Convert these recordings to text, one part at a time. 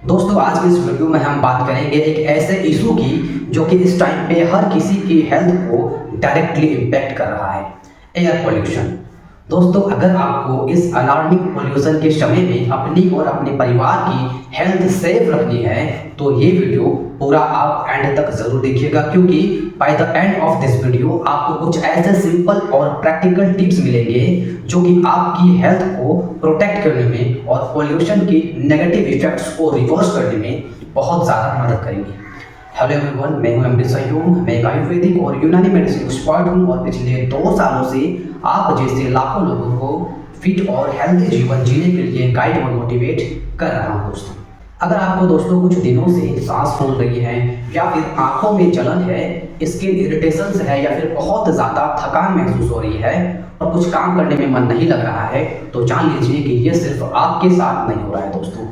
दोस्तों आज की इस वीडियो में हम बात करेंगे एक ऐसे इशू की जो कि इस टाइम पे हर किसी की हेल्थ को डायरेक्टली इम्पैक्ट कर रहा है, एयर पोल्यूशन। दोस्तों अगर आपको इस अलार्मिंग पोल्यूशन के समय में अपनी और अपने परिवार की हेल्थ सेफ रखनी है तो ये वीडियो पूरा आप एंड तक जरूर देखिएगा, क्योंकि by the end of this video आपको कुछ ऐसे सिंपल और प्रैक्टिकल टिप्स मिलेंगे जो कि आपकी हेल्थ को प्रोटेक्ट करने में और पोल्यूशन की नेगेटिव इफेक्ट्स को रिवर्स करने में बहुत ज़्यादा मदद करेंगे। हेलो एवरीवन, मैं हूं एमडी सह्यूम। मैं एक आयुर्वेदिक और यूनानी मेडिसिन एक्सपर्ट हूं और पिछले 2 सालों से आप जैसे लाखों लोगों को फिट और हेल्दी जीवन जीने के लिए गाइड और मोटिवेट कर रहा हूं। दोस्तों अगर आपको दोस्तों कुछ दिनों से सांस फूल रही है या फिर आंखों में जलन है, स्किन इरिटेशंस है या फिर बहुत ज़्यादा थकान महसूस हो रही है और कुछ काम करने में मन नहीं लग रहा है, तो जान लीजिए कि ये सिर्फ आपके साथ नहीं हो रहा है। दोस्तों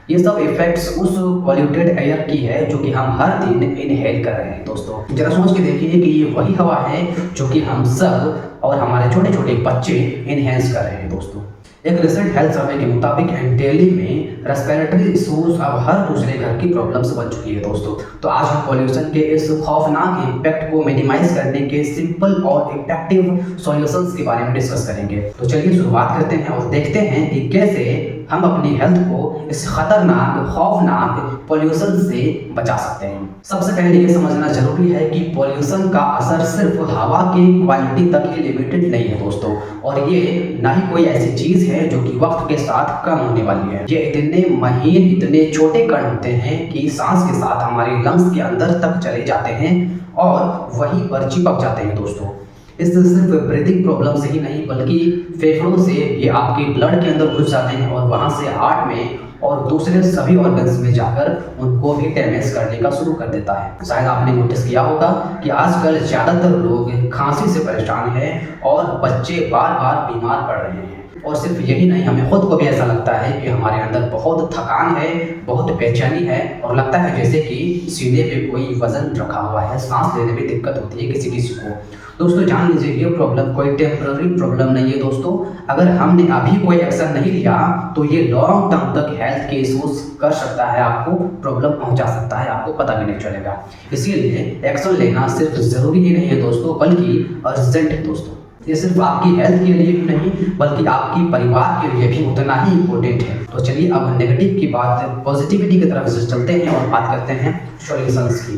ये सब इफेक्ट्स उस पॉल्यूटेड एयर की है जो कि हम हर दिन इनहेल कर रहे हैं। दोस्तों जरा सोच के देखिए कि ये वही हवा है जो कि हम सब और हमारे छोटे छोटे बच्चे इनहेंस कर रहे हैं। दोस्तों एक रिसेंट हेल्थ सर्वे के मुताबिक दिल्ली में रेस्पिरेटरी इशूज अब हर दूसरे घर की प्रॉब्लम्स बन चुकी है। दोस्तों तो आज हम पॉल्यूशन के इस खौफनाक इम्पैक्ट को मिनिमाइज करने के सिंपल और इफेक्टिव सॉल्यूशंस के बारे में डिस्कस करेंगे। तो चलिए शुरुआत करते हैं और देखते हैं कि कैसे हम अपनी हेल्थ को इस खतरनाक खौफनाक पॉल्यूशन से बचा सकते हैं। सबसे पहले ये समझना जरूरी है कि पॉल्यूशन का असर सिर्फ हवा की क्वालिटी तक ही लिमिटेड नहीं है दोस्तों, और ये ना ही कोई ऐसी चीज है जो कि वक्त के साथ कम होने वाली है। ये इतने महीन इतने छोटे कण होते हैं कि सांस के साथ हमारे लंग्स के अंदर तक चले जाते हैं और वहीं पर चिपक जाते हैं। दोस्तों इससे सिर्फ ब्रीदिंग प्रॉब्लम से ही नहीं बल्कि फेफड़ों से ये आपके ब्लड के अंदर घुस जाते हैं और वहां से हार्ट में और दूसरे सभी ऑर्गन्स में जाकर उनको भी डैमेज करने का शुरू कर देता है। शायद आपने नोटिस किया होगा कि आजकल ज़्यादातर लोग खांसी से परेशान हैं और बच्चे बार बार बीमार पड़ रहे हैं। और सिर्फ यही नहीं, हमें खुद को भी ऐसा लगता है कि हमारे अंदर बहुत थकान है, बहुत बेचैनी है और लगता है जैसे कि सीने पे कोई वजन रखा हुआ है, सांस लेने में दिक्कत होती है किसी किसी को। दोस्तों जान लीजिए ये प्रॉब्लम कोई टेम्पररी प्रॉब्लम नहीं है। दोस्तों अगर हमने अभी कोई एक्शन नहीं लिया तो ये लॉन्ग टर्म तक हेल्थ के इश्यूज कर सकता है, आपको प्रॉब्लम पहुंचा सकता है, आपको पता भी नहीं चलेगा। इसीलिए एक्शन लेना सिर्फ जरूरी ही नहीं है दोस्तों, बल्कि अर्जेंट है। दोस्तों ये सिर्फ आपकी हेल्थ के लिए भी नहीं बल्कि आपकी परिवार के लिए भी उतना ही इम्पोर्टेंट है। तो चलिए अब नेगेटिव की बात पॉजिटिविटी की तरफ से चलते हैं और बात करते हैं सॉल्यूशंस की।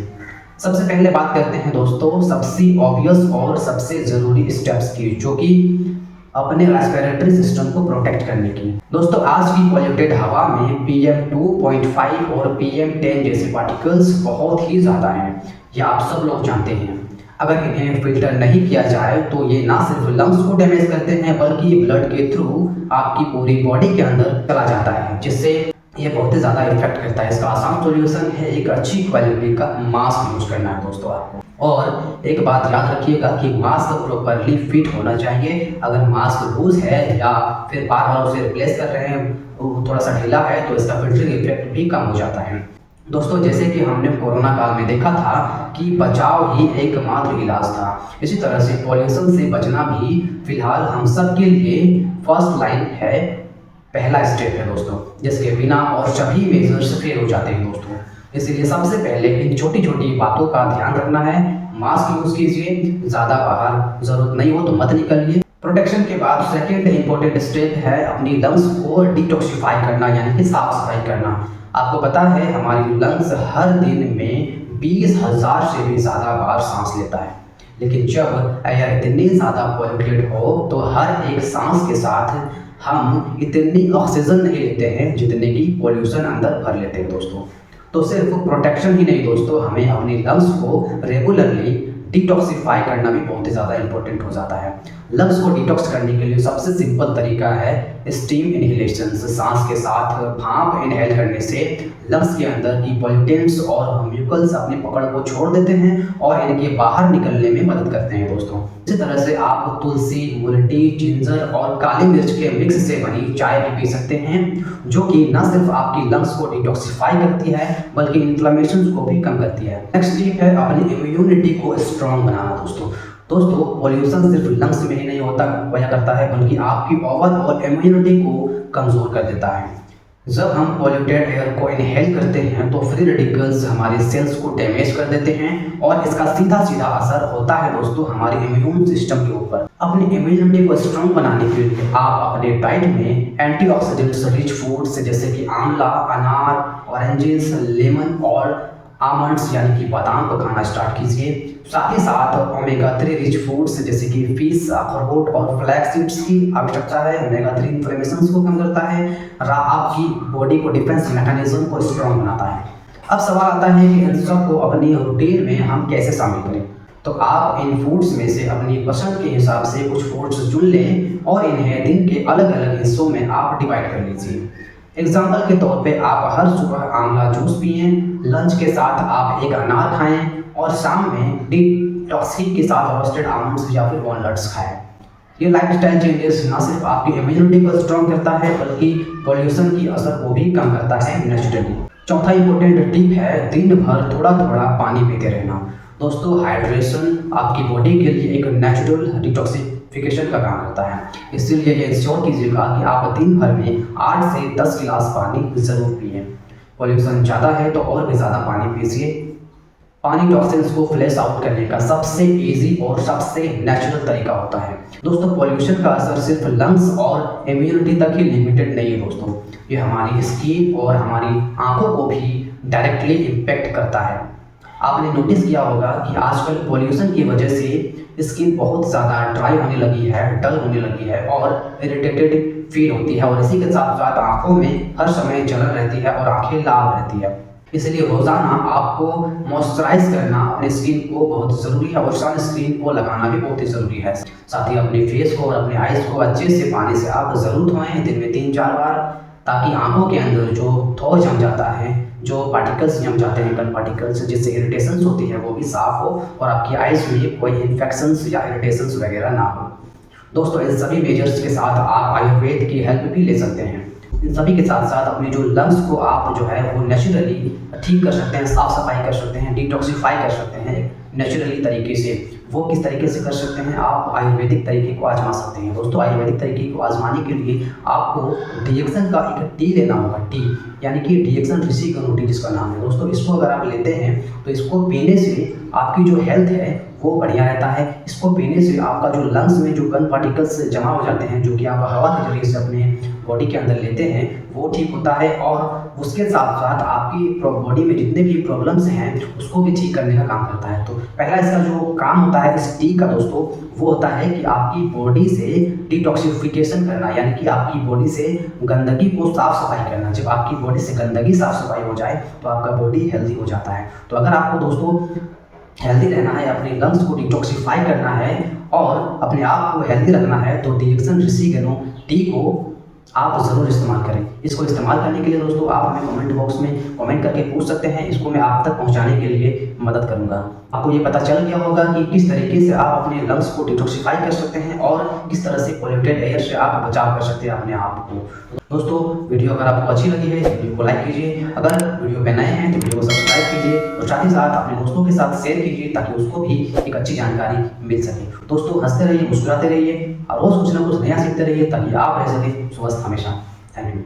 सबसे पहले बात करते हैं दोस्तों सबसे ऑब्वियस और सबसे ज़रूरी स्टेप्स की, जो कि अपने रेस्पिरेटरी सिस्टम को प्रोटेक्ट करने की। दोस्तों आज की पॉल्यूटेड हवा में PM2.5 और PM10 जैसे पार्टिकल्स बहुत ही ज़्यादा हैं, ये आप सब लोग जानते हैं। अगर इन्हें फिल्टर नहीं किया जाए तो ये ना सिर्फ लंग्स को डैमेज करते हैं बल्कि ब्लड के थ्रू आपकी पूरी बॉडी के अंदर चला जाता है, जिससे ये बहुत ही ज़्यादा इफेक्ट करता है। इसका आसान सॉल्यूशन है एक अच्छी क्वालिटी का मास्क यूज करना है दोस्तों आपको। और एक बात याद रखिएगा कि मास्क प्रॉपरली फिट होना चाहिए। अगर मास्क लूज है या फिर बार बार उसे रिप्लेस कर रहे हैं, थोड़ा सा ढीला है, तो इसका फिल्टरिंग इफेक्ट भी कम हो जाता है। दोस्तों जैसे कि हमने कोरोना काल में देखा था कि बचाव ही एकमात्र इलाज था, इसी तरह से पॉल्यूशन से बचना भी फिलहाल हम सब के लिए फर्स्ट लाइन है, पहला स्टेप है दोस्तों, जिसके बिना और सभी मेजर्स फेल हो जाते हैं। दोस्तों इसलिए सबसे पहले इन छोटी छोटी बातों का ध्यान रखना है। मास्क यूज कीजिए, ज़्यादा बाहर जरूरत नहीं हो तो मत निकलिए। प्रोटेक्शन के बाद सेकेंड इंपॉर्टेंट स्टेप है अपनी लंग्स को डिटॉक्सिफाई करना, यानी कि साफ सफाई करना। आपको पता है हमारी लंग्स हर दिन में 20,000 से भी ज़्यादा बार सांस लेता है, लेकिन जब एयर इतनी ज़्यादा पॉल्यूटेड हो तो हर एक सांस के साथ हम इतनी ऑक्सीजन नहीं लेते हैं जितने की पॉल्यूशन अंदर भर लेते हैं। दोस्तों तो सिर्फ प्रोटेक्शन ही नहीं दोस्तों, हमें अपनी लंग्स को रेगुलरली डिटॉक्सिफाई करना भी बहुत ही ज़्यादा इंपॉर्टेंट हो जाता है। लंग्स को डिटॉक्स करने के लिए सबसे सिंपल तरीका है स्टीम इनहेलेशन। सांस के साथ भाप इनहेल करने से लंग्स के अंदर की पॉल्यूटेंट्स और म्यूकल्स अपनी पकड़ को छोड़ देते हैं और इनके बाहर निकलने में मदद करते हैं। दोस्तों इसी तरह से आप तुलसी, मुल्टी, जिंजर और काली मिर्च के मिक्स से बनी चाय भी पी सकते हैं, जो कि न सिर्फ आपकी लंग्स को डिटॉक्सिफाई करती है बल्कि इन्फ्लेमेशन को भी कम करती है। नेक्स्ट स्टेप है अपनी इम्यूनिटी को स्ट्रॉन्ग बनाना। दोस्तों पॉल्यूशन सिर्फ लंग्स में ही नहीं होता करता है बल्कि आपकी ओवरऑल इम्यूनिटी को कमजोर कर देता है। जब हम पॉल्यूटेड एयर को इनहेल करते हैं तो फ्री रेडिकल्स हमारे सेल्स को डैमेज कर देते हैं और इसका सीधा सीधा असर होता है दोस्तों हमारे इम्यून सिस्टम के ऊपर। अपनी इम्यूनिटी को स्ट्रॉन्ग बनाने के लिए आप अपने डाइट में एंटीऑक्सीडेंट्स रिच फूड्स जैसे कि आंवला, अनार, ऑरेंजेस, लेमन और आमंड्स यानी कि बादाम को खाना स्टार्ट कीजिए। साथ ही साथ ओमेगा 3 रिच फूड्स जैसे कि फिश, अखरोट और फ्लैक्स सीड्स की आवश्यकता है। ओमेगा 3 इन्फ्लेमेशन को कम करता है, आपकी बॉडी को डिफेंस मैकेनिज्म को स्ट्रॉन्ग बनाता है। अब सवाल आता है कि इन सब को अपनी रूटीन में हम कैसे शामिल करें। तो आप इन फूड्स में से अपनी पसंद के हिसाब से कुछ फूड्स चुन लें और इन्हें दिन के अलग अलग हिस्सों में आप डिवाइड कर लीजिए। एग्जाम्पल के तौर पे आप हर सुबह आंवला जूस पिएं, लंच के साथ आप एक अनार खाएं और शाम में डिटॉक्सिंग के साथ रोस्टेड आलमंड्स या फिर वॉलनट्स खाएं। ये लाइफस्टाइल चेंजेस ना सिर्फ आपकी इम्यूनिटी को स्ट्रॉन्ग करता है बल्कि पॉल्यूशन की असर को भी कम करता है नेचुरली। चौथा इंपॉर्टेंट टिप है दिन भर थोड़ा थोड़ा पानी पीते रहना। दोस्तों हाइड्रेशन आपकी बॉडी के लिए एक नेचुरल डिटॉक्सिफिकेशन का काम करता है, इसीलिए ये इंश्योर कीजिएगा कि आप दिन भर में 8 से 10 गिलास पानी ज़रूर पिएं। पॉल्यूशन ज़्यादा है तो और भी ज़्यादा पानी पीजिए। पानी टॉक्सिन्स को फ्लैश आउट करने का सबसे इजी और सबसे नेचुरल तरीका होता है। दोस्तों पॉल्यूशन का असर सिर्फ लंग्स और इम्यूनिटी तक ही लिमिटेड नहीं है दोस्तों, ये हमारी स्किन और हमारी आंखों को भी डायरेक्टली इम्पेक्ट करता है। आपने नोटिस किया होगा कि आजकल पॉल्यूशन की वजह से स्किन बहुत ज़्यादा ड्राई होने लगी है, डल होने लगी है और इरिटेटेड फील होती है और इसी के साथ साथ आंखों में हर समय जलन रहती है और आंखें लाल रहती है। इसलिए रोज़ाना आपको मॉइस्चराइज करना अपने स्किन को बहुत ज़रूरी है और सनस्क्रीन को लगाना भी बहुत ही ज़रूरी है। साथ ही अपने फेस को और अपने आइज़ को अच्छे से पानी से आप ज़रूर धोएं दिन में 3-4 बार, ताकि आंखों के अंदर जो थोक जम जाता है, जो पार्टिकल्स जम जाते हैं कण पार्टिकल्स जिससे इरिटेशंस होती है वो भी साफ़ हो और आपकी आइज़ में कोई इन्फेक्शंस या इरिटेशंस वगैरह ना हो। दोस्तों इन सभी मेजर्स के साथ आप आयुर्वेद की हेल्प भी ले सकते हैं। इन सभी के साथ साथ अपने जो लंग्स को आप जो है वो नेचुरली ठीक कर सकते हैं, साफ सफाई कर सकते हैं, डिटॉक्सिफाई कर सकते हैं नेचुरली तरीके से। वो किस तरीके से कर सकते हैं, आप आयुर्वेदिक तरीके को आजमा सकते हैं। दोस्तों आयुर्वेदिक तरीके को आजमाने के लिए आपको डिएक्सन का एक टी लेना होगा, टी यानी कि डिएक्सन ऋषि गनु टी जिसका नाम है। दोस्तों इसको अगर आप लेते हैं तो इसको पीने से आपकी जो हेल्थ है वो बढ़िया रहता है। इसको पीने से आपका जो लंग्स में जो कण पार्टिकल्स जमा हो जाते हैं, जो कि आप हवा के जरिए से अपने बॉडी के अंदर लेते हैं, वो ठीक होता है और उसके साथ साथ आपकी बॉडी में जितने भी प्रॉब्लम्स हैं उसको भी ठीक करने का काम करता है। तो पहला इसका जो काम होता है इस टी का दोस्तों वो होता है कि आपकी बॉडी से डिटॉक्सिफिकेशन करना, यानी कि आपकी बॉडी से गंदगी को साफ सफाई करना। जब आपकी बॉडी से गंदगी साफ सफाई हो जाए तो आपका बॉडी हेल्दी हो जाता है। तो अगर आपको दोस्तों हेल्दी रहना है, अपने लंग्स को डिटॉक्सिफाई करना है और अपने आप को हेल्दी रखना है तो डिएक्सन ऋषि गनु टी को आप ज़रूर इस्तेमाल करें। इसको इस्तेमाल करने के लिए दोस्तों आप हमें कमेंट बॉक्स में कमेंट करके पूछ सकते हैं, इसको मैं आप तक पहुंचाने के लिए मदद करूंगा। आपको ये पता चल गया होगा कि किस तरीके से आप अपने लंग्स को डिटॉक्सिफाई कर सकते हैं और किस तरह से पॉल्यूटेड एयर से आप बचाव कर सकते हैं अपने आप को। दोस्तों वीडियो अगर आपको अच्छी लगी है वीडियो को लाइक कीजिए, अगर वीडियो पे नए हैं तो वीडियो को सब्सक्राइब कीजिए और साथ ही साथ अपने दोस्तों के साथ शेयर कीजिए ताकि उसको भी एक अच्छी जानकारी मिल सके। दोस्तों हंसते रहिए, मुस्कुराते रहिए और रोज़ कुछ ना कुछ नया सीखते रहिए ताकि आप रह सकें स्वस्थ हमेशा। Thank you.